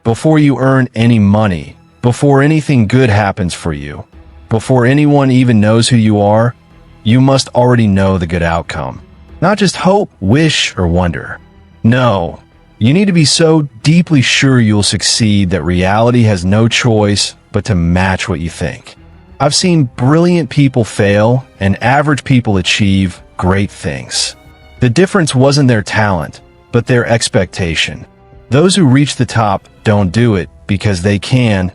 before you earn any money, before anything good happens for you, before anyone even knows who you are, you must already know the good outcome. Not just hope, wish, or wonder. No, you need to be so deeply sure you'll succeed that reality has no choice but to match what you think. I've seen brilliant people fail and average people achieve great things. The difference wasn't their talent, but their expectation. Those who reach the top don't do it because they can.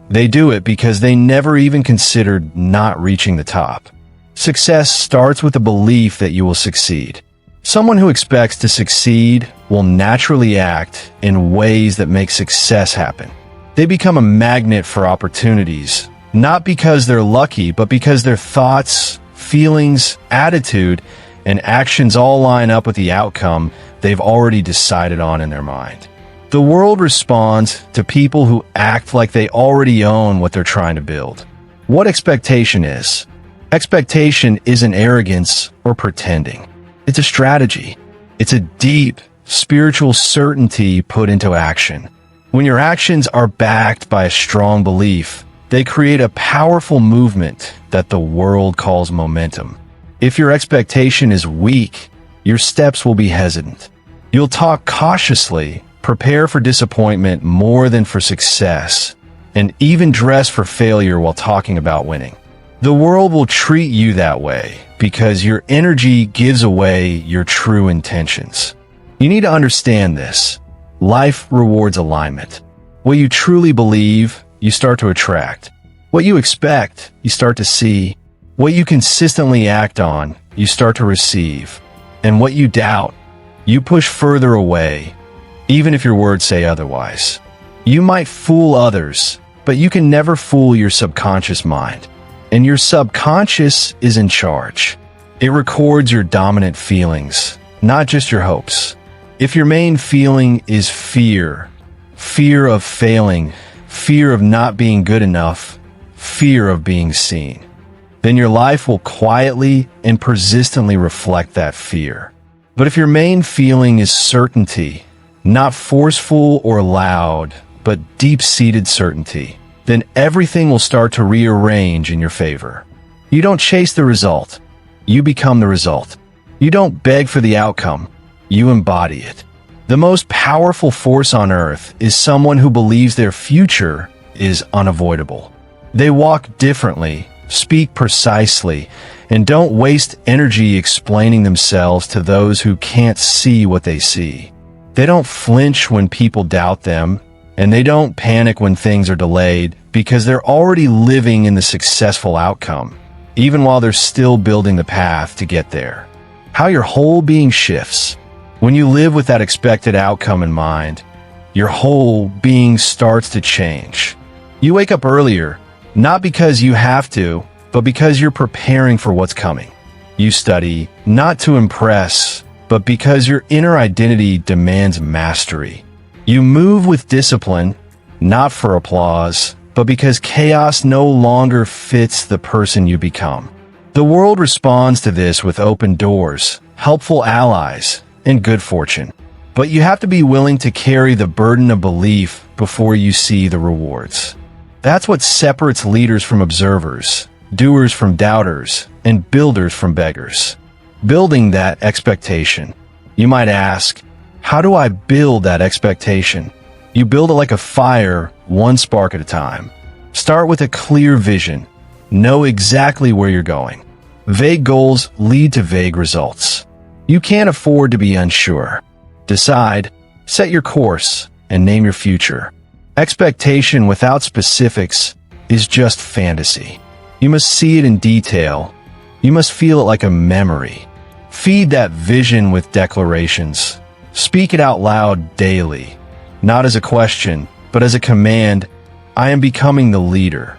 They do it because they never even considered not reaching the top. Success starts with the belief that you will succeed. Someone who expects to succeed will naturally act in ways that make success happen. They become a magnet for opportunities, not because they're lucky, but because their thoughts, feelings, attitude, and actions all line up with the outcome they've already decided on in their mind. The world responds to people who act like they already own what they're trying to build. What expectation is? Expectation isn't arrogance or pretending. It's a strategy. It's a deep, spiritual certainty put into action. When your actions are backed by a strong belief, they create a powerful movement that the world calls momentum. If your expectation is weak, your steps will be hesitant. You'll talk cautiously, prepare for disappointment more than for success, and even dress for failure while talking about winning. The world will treat you that way because your energy gives away your true intentions. You need to understand this. Life rewards alignment. What you truly believe, you start to attract. What you expect, you start to see. What you consistently act on, you start to receive. And what you doubt, you push further away, even if your words say otherwise. You might fool others, but you can never fool your subconscious mind. And your subconscious is in charge. It records your dominant feelings, not just your hopes. If your main feeling is fear, fear of failing, fear of not being good enough, fear of being seen, then your life will quietly and persistently reflect that fear. But if your main feeling is certainty, not forceful or loud, but deep-seated certainty, then everything will start to rearrange in your favor. You don't chase the result. You become the result. You don't beg for the outcome. You embody it. The most powerful force on earth is someone who believes their future is unavoidable. They walk differently, speak precisely, and don't waste energy explaining themselves to those who can't see what they see. They don't flinch when people doubt them, and they don't panic when things are delayed because they're already living in the successful outcome, even while they're still building the path to get there. How your whole being shifts. When you live with that expected outcome in mind, your whole being starts to change. You wake up earlier, not because you have to, but because you're preparing for what's coming. You study, not to impress, but because your inner identity demands mastery. You move with discipline, not for applause, but because chaos no longer fits the person you become. The world responds to this with open doors, helpful allies, and good fortune. But you have to be willing to carry the burden of belief before you see the rewards. That's what separates leaders from observers, doers from doubters, and builders from beggars. Building that expectation. You might ask, how do I build that expectation? You build it like a fire, one spark at a time. Start with a clear vision. Know exactly where you're going. Vague goals lead to vague results. You can't afford to be unsure. Decide, set your course, and name your future. Expectation without specifics is just fantasy. You must see it in detail. You must feel it like a memory. Feed that vision with declarations. Speak it out loud daily, not as a question, but as a command. I am becoming the leader.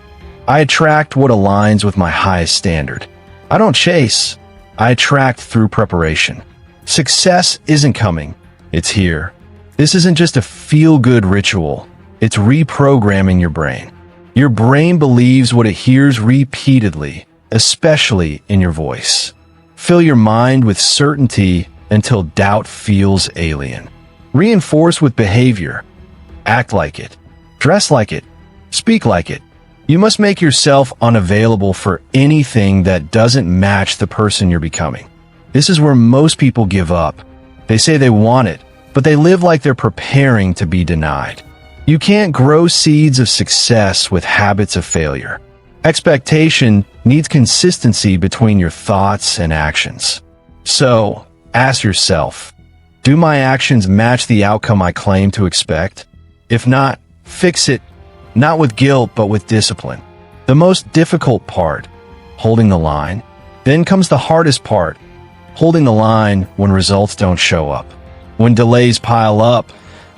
I attract what aligns with my highest standard. I don't chase. I attract through preparation. Success isn't coming. It's here. This isn't just a feel-good ritual. It's reprogramming your brain. Your brain believes what it hears repeatedly, especially in your voice. Fill your mind with certainty until doubt feels alien. Reinforce with behavior. Act like it. Dress like it. Speak like it. You must make yourself unavailable for anything that doesn't match the person you're becoming. This is where most people give up. They say they want it, but they live like they're preparing to be denied. You can't grow seeds of success with habits of failure. Expectation needs consistency between your thoughts and actions. So, ask yourself, do my actions match the outcome I claim to expect? If not, fix it, not with guilt, but with discipline. The most difficult part, holding the line. Then comes the hardest part, holding the line when results don't show up. When delays pile up,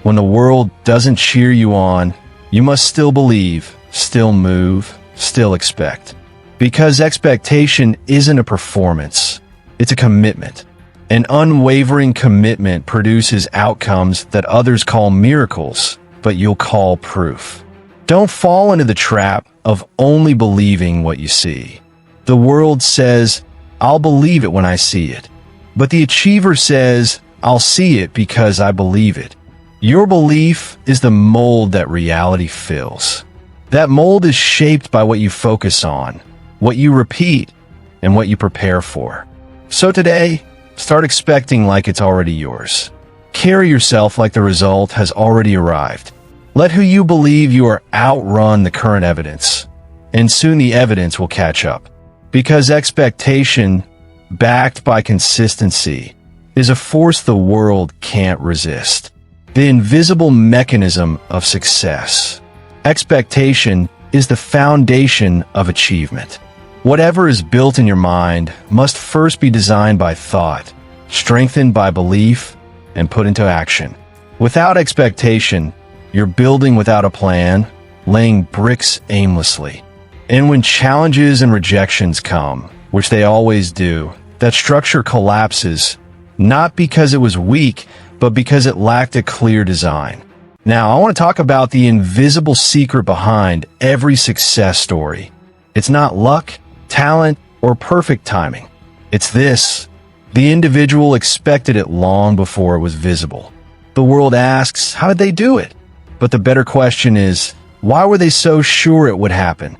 when the world doesn't cheer you on, you must still believe, still move, still expect. Because expectation isn't a performance, it's a commitment. An unwavering commitment produces outcomes that others call miracles, but you'll call proof. Don't fall into the trap of only believing what you see. The world says, I'll believe it when I see it. But the achiever says, I'll see it because I believe it. Your belief is the mold that reality fills. That mold is shaped by what you focus on, what you repeat, and what you prepare for. So today, start expecting like it's already yours. Carry yourself like the result has already arrived. Let who you believe you are outrun the current evidence, and soon the evidence will catch up. Because expectation, backed by consistency, is a force the world can't resist. The invisible mechanism of success. Expectation is the foundation of achievement. Whatever is built in your mind must first be designed by thought, strengthened by belief, and put into action. Without expectation, you're building without a plan, laying bricks aimlessly. And when challenges and rejections come, which they always do, that structure collapses, not because it was weak, but because it lacked a clear design. Now, I want to talk about the invisible secret behind every success story. It's not luck, talent, or perfect timing. It's this. The individual expected it long before it was visible. The world asks, how did they do it? But the better question is, why were they so sure it would happen?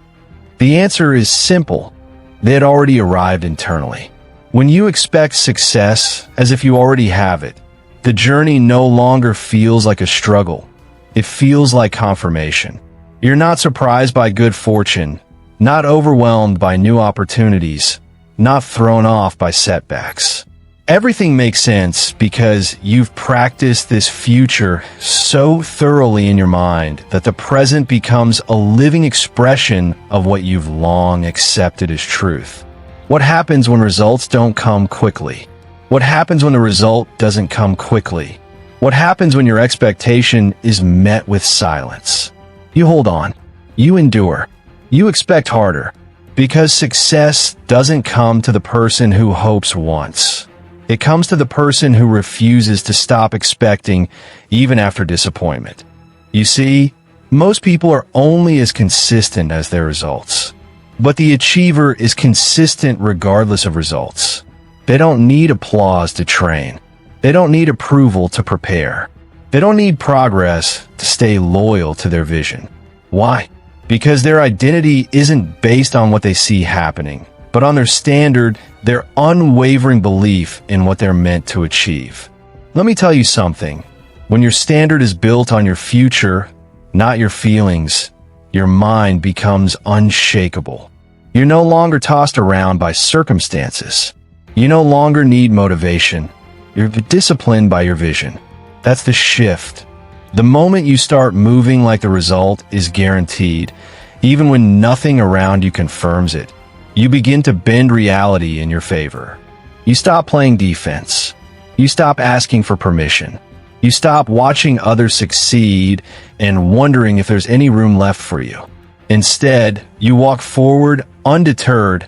The answer is simple. They had already arrived internally. When you expect success as if you already have it, the journey no longer feels like a struggle. It feels like confirmation. You're not surprised by good fortune, not overwhelmed by new opportunities, not thrown off by setbacks. Everything makes sense because you've practiced this future so thoroughly in your mind that the present becomes a living expression of what you've long accepted as truth. What happens when results don't come quickly? What happens when the result doesn't come quickly? What happens when your expectation is met with silence? You hold on. You endure. You expect harder. Because success doesn't come to the person who hopes once. It comes to the person who refuses to stop expecting even after disappointment. You see, most people are only as consistent as their results. But the achiever is consistent regardless of results. They don't need applause to train. They don't need approval to prepare. They don't need progress to stay loyal to their vision. Why? Because their identity isn't based on what they see happening, but on their standard, their unwavering belief in what they're meant to achieve. Let me tell you something. When your standard is built on your future, not your feelings, your mind becomes unshakable. You're no longer tossed around by circumstances. You no longer need motivation. You're disciplined by your vision. That's the shift. The moment you start moving like the result is guaranteed, even when nothing around you confirms it, you begin to bend reality in your favor. You stop playing defense. You stop asking for permission. You stop watching others succeed and wondering if there's any room left for you. Instead, you walk forward undeterred,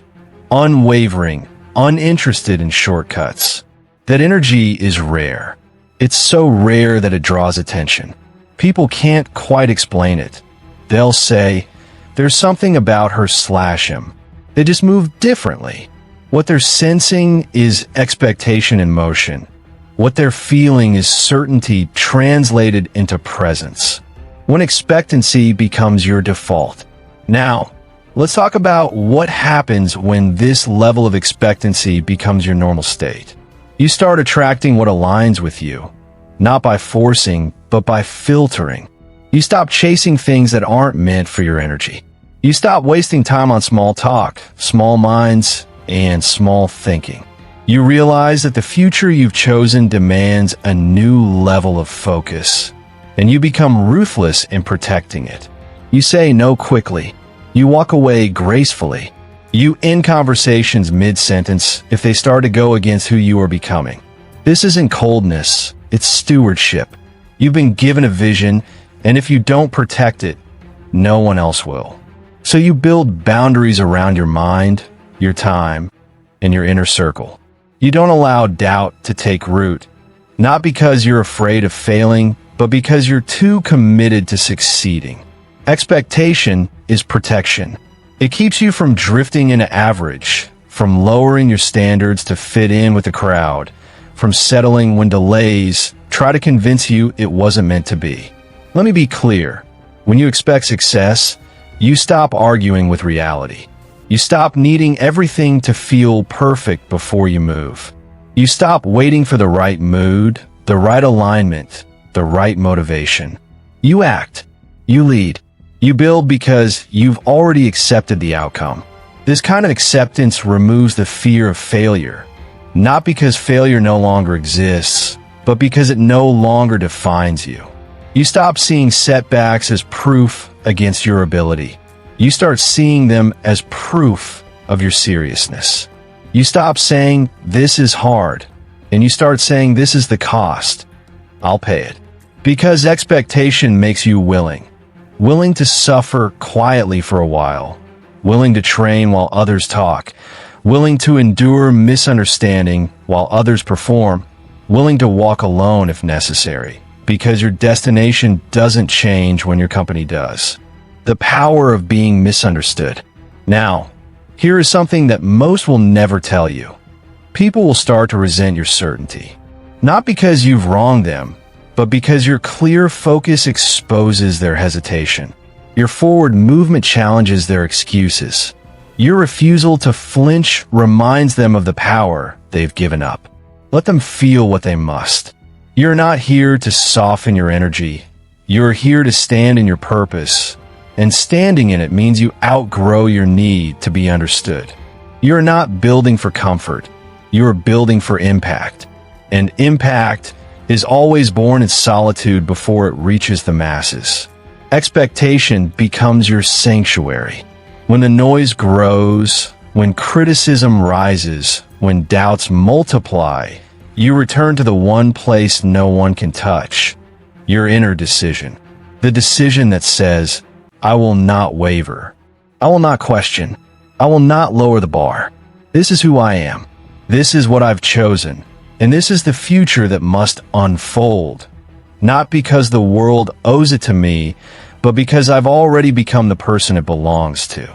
unwavering, uninterested in shortcuts. That energy is rare. It's so rare that it draws attention. People can't quite explain it. They'll say, there's something about her/him. They just move differently. What they're sensing is expectation in motion. What they're feeling is certainty translated into presence. when expectancy becomes your default. Now, let's talk about what happens when this level of expectancy becomes your normal state. You start attracting what aligns with you, not by forcing, but by filtering. You stop chasing things that aren't meant for your energy. You stop wasting time on small talk, small minds, and small thinking. You realize that the future you've chosen demands a new level of focus, and you become ruthless in protecting it. You say no quickly. You walk away gracefully. You end conversations mid-sentence if they start to go against who you are becoming. This isn't coldness, it's stewardship. You've been given a vision, and if you don't protect it, no one else will. So you build boundaries around your mind, your time, and your inner circle. You don't allow doubt to take root, not because you're afraid of failing, but because you're too committed to succeeding. Expectation is protection. It keeps you from drifting into average, from lowering your standards to fit in with the crowd, from settling when delays try to convince you it wasn't meant to be. Let me be clear. When you expect success, you stop arguing with reality. You stop needing everything to feel perfect before you move. You stop waiting for the right mood, the right alignment, the right motivation. You act. You lead. You build because you've already accepted the outcome. This kind of acceptance removes the fear of failure, not because failure no longer exists, but because it no longer defines you. You stop seeing setbacks as proof against your ability. You start seeing them as proof of your seriousness. You stop saying, "This is hard," and you start saying, "This is the cost. I'll pay it." Because expectation makes you willing to suffer quietly for a while, willing to train while others talk, willing to endure misunderstanding while others perform, willing to walk alone if necessary, because your destination doesn't change when your company does. The power of being misunderstood. Now, here is something that most will never tell you. People will start to resent your certainty. Not because you've wronged them, but because your clear focus exposes their hesitation. Your forward movement challenges their excuses. Your refusal to flinch reminds them of the power they've given up. Let them feel what they must. You're not here to soften your energy. You're here to stand in your purpose. And standing in it means you outgrow your need to be understood. You're not building for comfort. You're building for impact. And impact is always born in solitude before it reaches the masses. Expectation becomes your sanctuary. When the noise grows, when criticism rises, when doubts multiply, you return to the one place no one can touch, your inner decision. The decision that says, "I will not waver. I will not question. I will not lower the bar. This is who I am. This is what I've chosen. And this is the future that must unfold. Not because the world owes it to me, but because I've already become the person it belongs to."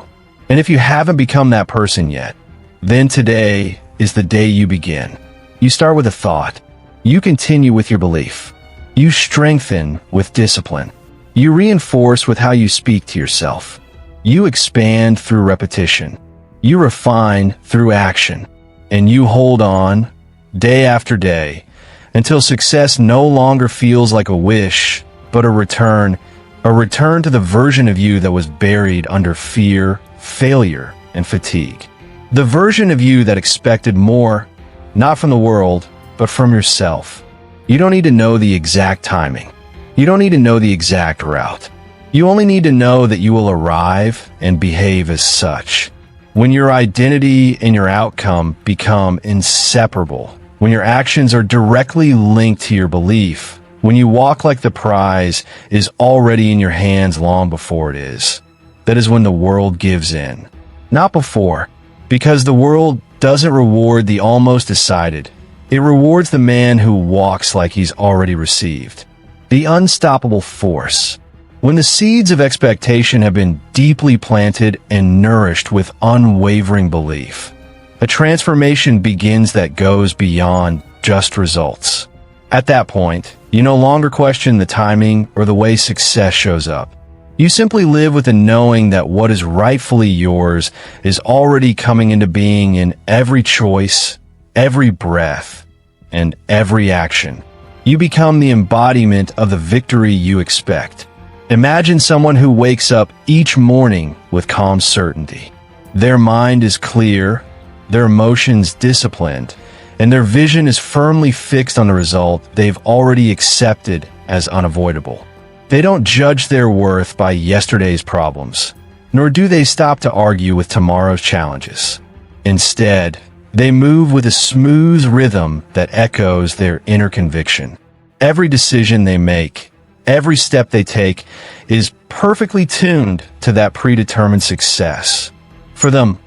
And if you haven't become that person yet, then today is the day you begin. You start with a thought. You continue with your belief. You strengthen with discipline. You reinforce with how you speak to yourself. You expand through repetition. You refine through action. And you hold on, day after day, until success no longer feels like a wish, but a return to the version of you that was buried under fear, failure, and fatigue. The version of you that expected more, not from the world, but from yourself. You don't need to know the exact timing. You don't need to know the exact route. You only need to know that you will arrive and behave as such. When your identity and your outcome become inseparable, when your actions are directly linked to your belief, when you walk like the prize is already in your hands long before it is, that is when the world gives in. Not before, because the world doesn't reward the almost decided. It rewards the man who walks like he's already received. The unstoppable force. When the seeds of expectation have been deeply planted and nourished with unwavering belief, a transformation begins that goes beyond just results. At that point, You no longer question the timing or the way success shows up. You simply live with the knowing that what is rightfully yours is already coming into being in every choice, every breath, and every action. You become the embodiment of the victory you expect. Imagine someone who wakes up each morning with calm certainty. Their mind is clear, their emotions disciplined, and their vision is firmly fixed on the result they've already accepted as unavoidable. They don't judge their worth by yesterday's problems, nor do they stop to argue with tomorrow's challenges. Instead, they move with a smooth rhythm that echoes their inner conviction. Every decision they make, every step they take, is perfectly tuned to that predetermined success. For them,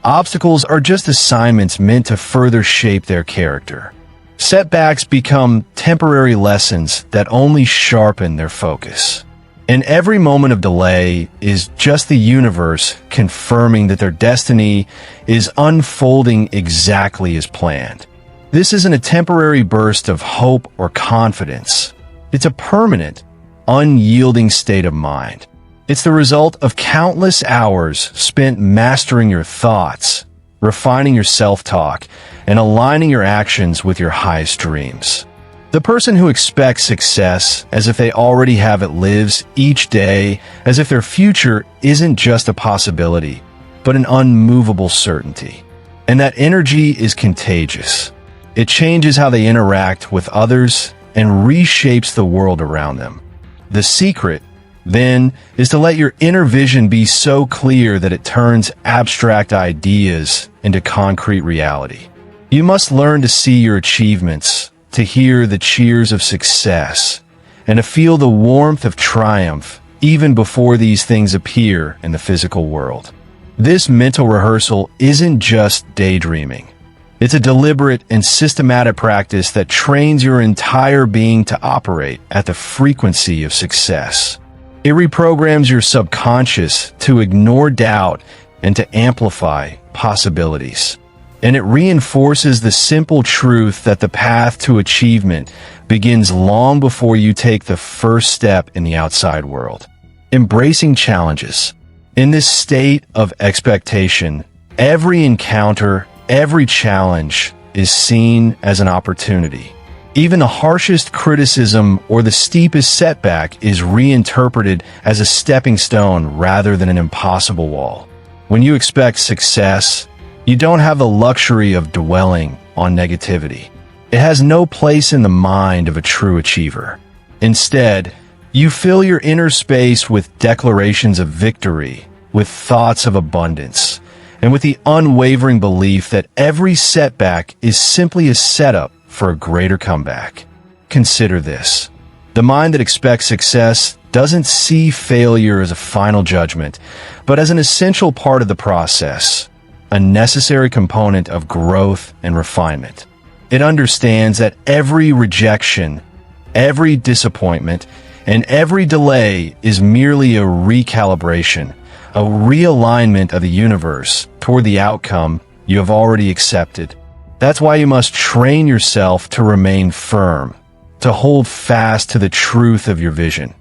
obstacles are just assignments meant to further shape their character. Setbacks become temporary lessons that only sharpen their focus. And every moment of delay is just the universe confirming that their destiny is unfolding exactly as planned. This isn't a temporary burst of hope or confidence. It's a permanent, unyielding state of mind. It's the result of countless hours spent mastering your thoughts, refining your self-talk, and aligning your actions with your highest dreams. The person who expects success as if they already have it lives each day as if their future isn't just a possibility, but an unmovable certainty. And that energy is contagious. It changes how they interact with others and reshapes the world around them. The secret, then, is to let your inner vision be so clear that it turns abstract ideas into concrete reality. You must learn to see your achievements, to hear the cheers of success, and to feel the warmth of triumph even before these things appear in the physical world. This mental rehearsal isn't just daydreaming. It's a deliberate and systematic practice that trains your entire being to operate at the frequency of success. It reprograms your subconscious to ignore doubt and to amplify possibilities. And it reinforces the simple truth that the path to achievement begins long before you take the first step in the outside world. Embracing challenges. In this state of expectation, every encounter, every challenge is seen as an opportunity. Even the harshest criticism or the steepest setback is reinterpreted as a stepping stone rather than an impossible wall. When you expect success, you don't have the luxury of dwelling on negativity. It has no place in the mind of a true achiever. Instead, you fill your inner space with declarations of victory, with thoughts of abundance, and with the unwavering belief that every setback is simply a setup for a greater comeback. Consider this. The mind that expects success doesn't see failure as a final judgment, but as an essential part of the process, a necessary component of growth and refinement. It understands that every rejection, every disappointment, and every delay is merely a recalibration, a realignment of the universe toward the outcome you have already accepted. That's why you must train yourself to remain firm, to hold fast to the truth of your vision,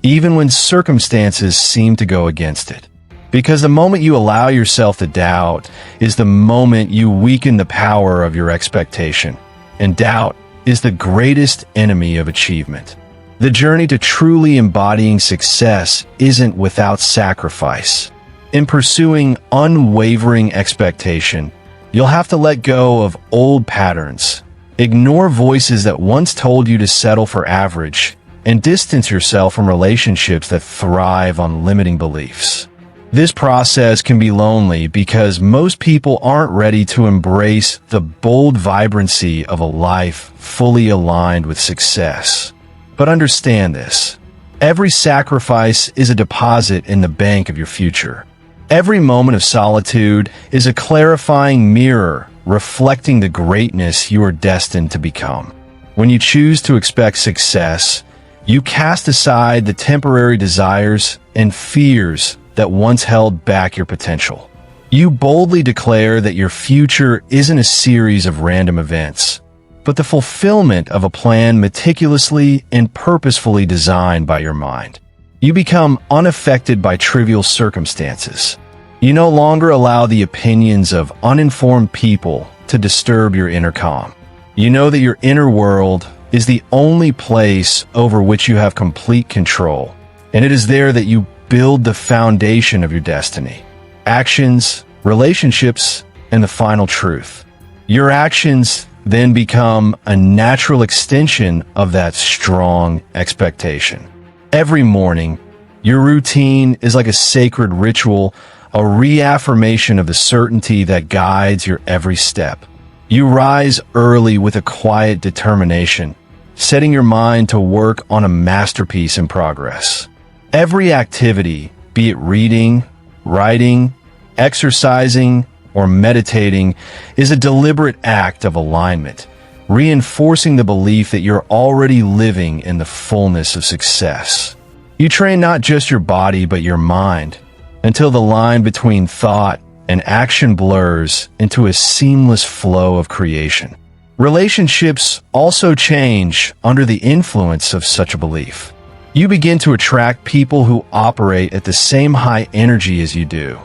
even when circumstances seem to go against it. Because the moment you allow yourself to doubt is the moment you weaken the power of your expectation. And doubt is the greatest enemy of achievement. The journey to truly embodying success isn't without sacrifice. In pursuing unwavering expectation, you'll have to let go of old patterns, ignore voices that once told you to settle for average, and distance yourself from relationships that thrive on limiting beliefs. This process can be lonely because most people aren't ready to embrace the bold vibrancy of a life fully aligned with success. But understand this. Every sacrifice is a deposit in the bank of your future. Every moment of solitude is a clarifying mirror reflecting the greatness you are destined to become. When you choose to expect success, you cast aside the temporary desires and fears that once held back your potential. You boldly declare that your future isn't a series of random events, but the fulfillment of a plan meticulously and purposefully designed by your mind. You become unaffected by trivial circumstances. You no longer allow the opinions of uninformed people to disturb your inner calm. You know that your inner world is the only place over which you have complete control, and it is there that you build the foundation of your destiny. Actions, relationships, and the final truth. Your actions then become a natural extension of that strong expectation. Every morning, your routine is like a sacred ritual, a reaffirmation of the certainty that guides your every step. You rise early with a quiet determination, setting your mind to work on a masterpiece in progress. Every activity, be it reading, writing, exercising, or meditating, is a deliberate act of alignment, reinforcing the belief that you're already living in the fullness of success. You train not just your body but your mind, until the line between thought and action blurs into a seamless flow of creation. Relationships also change under the influence of such a belief. You begin to attract people who operate at the same high energy as you do,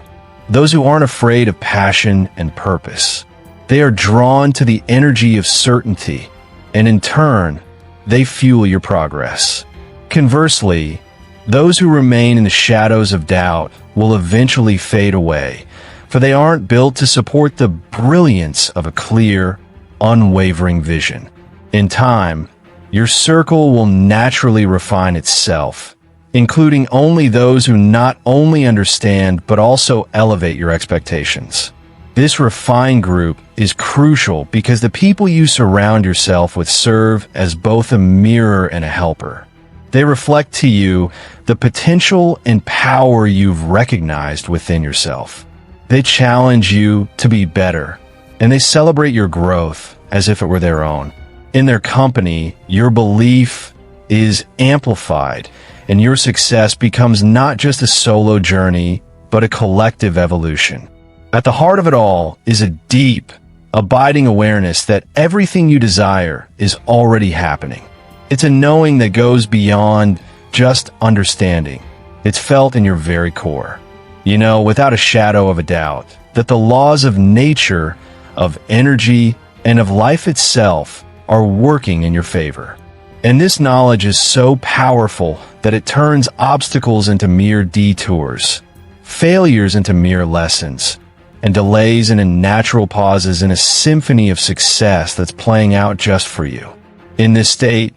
those who aren't afraid of passion and purpose. They are drawn to the energy of certainty, and in turn, they fuel your progress. Conversely, those who remain in the shadows of doubt will eventually fade away, for they aren't built to support the brilliance of a clear, unwavering vision. In time, your circle will naturally refine itself, including only those who not only understand but also elevate your expectations. This refined group is crucial because the people you surround yourself with serve as both a mirror and a helper. They reflect to you the potential and power you've recognized within yourself. They challenge you to be better, and they celebrate your growth as if it were their own. In their company, your belief is amplified, and your success becomes not just a solo journey, but a collective evolution. At the heart of it all is a deep, abiding awareness that everything you desire is already happening. It's a knowing that goes beyond just understanding. It's felt in your very core. You know, without a shadow of a doubt, that the laws of nature, of energy, and of life itself are working in your favor. And this knowledge is so powerful that it turns obstacles into mere detours, failures into mere lessons, and delays into natural pauses in a symphony of success that's playing out just for you. In this state,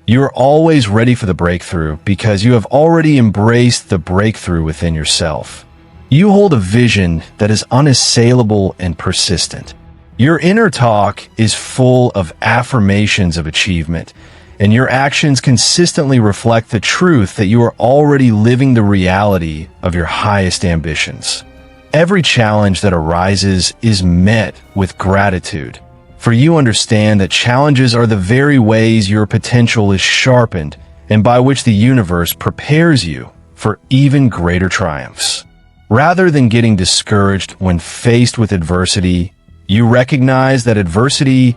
you are always ready for the breakthrough because you have already embraced the breakthrough within yourself. You hold a vision that is unassailable and persistent. Your inner talk is full of affirmations of achievement, and your actions consistently reflect the truth that you are already living the reality of your highest ambitions. Every challenge that arises is met with gratitude, for you understand that challenges are the very ways your potential is sharpened and by which the universe prepares you for even greater triumphs. Rather than getting discouraged when faced with adversity, you recognize that adversity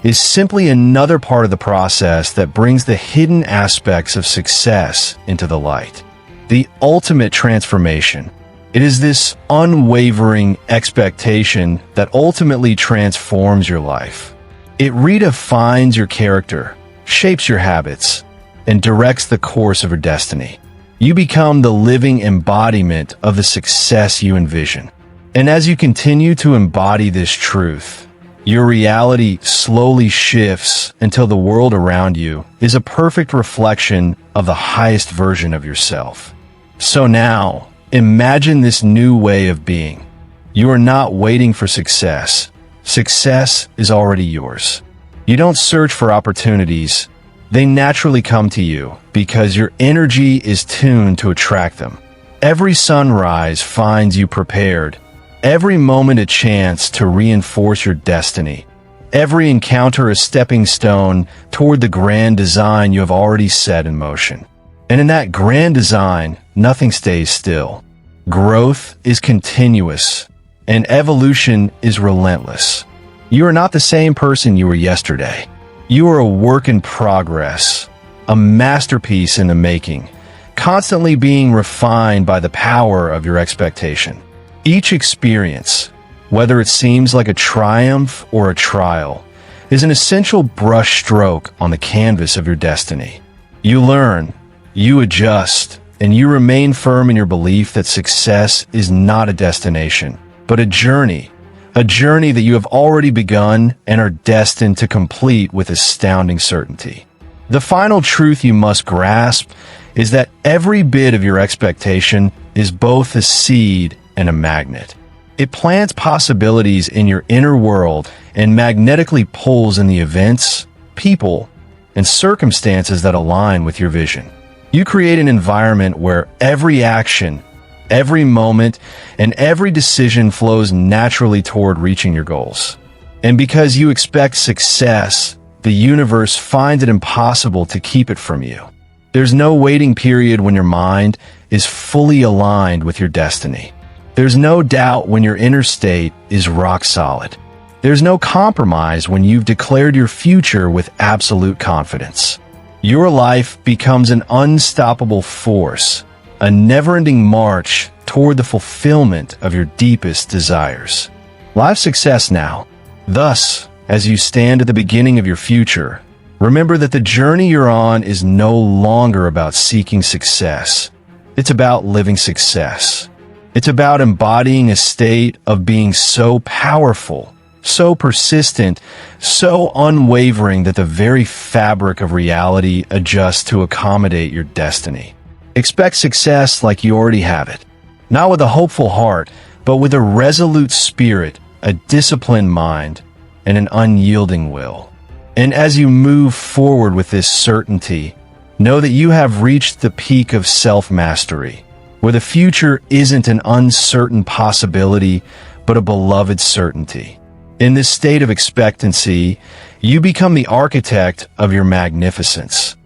is simply another part of the process that brings the hidden aspects of success into the light. The ultimate transformation. It is this unwavering expectation that ultimately transforms your life. It redefines your character, shapes your habits, and directs the course of your destiny. You become the living embodiment of the success you envision. And as you continue to embody this truth, your reality slowly shifts until the world around you is a perfect reflection of the highest version of yourself. So now, imagine this new way of being. You are not waiting for success. Success is already yours. You don't search for opportunities. They naturally come to you because your energy is tuned to attract them. Every sunrise finds you prepared. Every moment a chance to reinforce your destiny. Every encounter a stepping stone toward the grand design you have already set in motion. And in that grand design, nothing stays still. Growth is continuous, and evolution is relentless. You are not the same person you were yesterday. You are a work in progress, a masterpiece in the making, constantly being refined by the power of your expectation. Each experience, whether it seems like a triumph or a trial, is an essential brushstroke on the canvas of your destiny. You learn, you adjust, and you remain firm in your belief that success is not a destination, but a journey that you have already begun and are destined to complete with astounding certainty. The final truth you must grasp is that every bit of your expectation is both a seed and a magnet. It plants possibilities in your inner world and magnetically pulls in the events, people, and circumstances that align with your vision. You create an environment where every action, every moment, and every decision flows naturally toward reaching your goals. And because you expect success, the universe finds it impossible to keep it from you. There's no waiting period when your mind is fully aligned with your destiny. There's no doubt when your inner state is rock solid. There's no compromise when you've declared your future with absolute confidence. Your life becomes an unstoppable force, a never-ending march toward the fulfillment of your deepest desires. Life success now. Thus, as you stand at the beginning of your future, remember that the journey you're on is no longer about seeking success. It's about living success. It's about embodying a state of being so powerful, so persistent, so unwavering that the very fabric of reality adjusts to accommodate your destiny. Expect success like you already have it. Not with a hopeful heart, but with a resolute spirit, a disciplined mind, and an unyielding will. And as you move forward with this certainty, know that you have reached the peak of self-mastery, where the future isn't an uncertain possibility, but a beloved certainty. In this state of expectancy, you become the architect of your magnificence.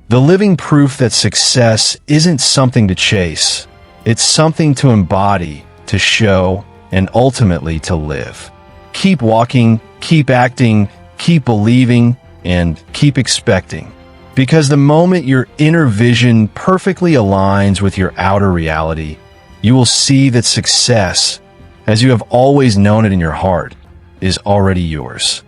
The living proof that success isn't something to chase. It's something to embody, to show, and ultimately to live. Keep walking, keep acting, keep believing, and keep expecting. Because the moment your inner vision perfectly aligns with your outer reality, you will see that success, as you have always known it in your heart, is already yours.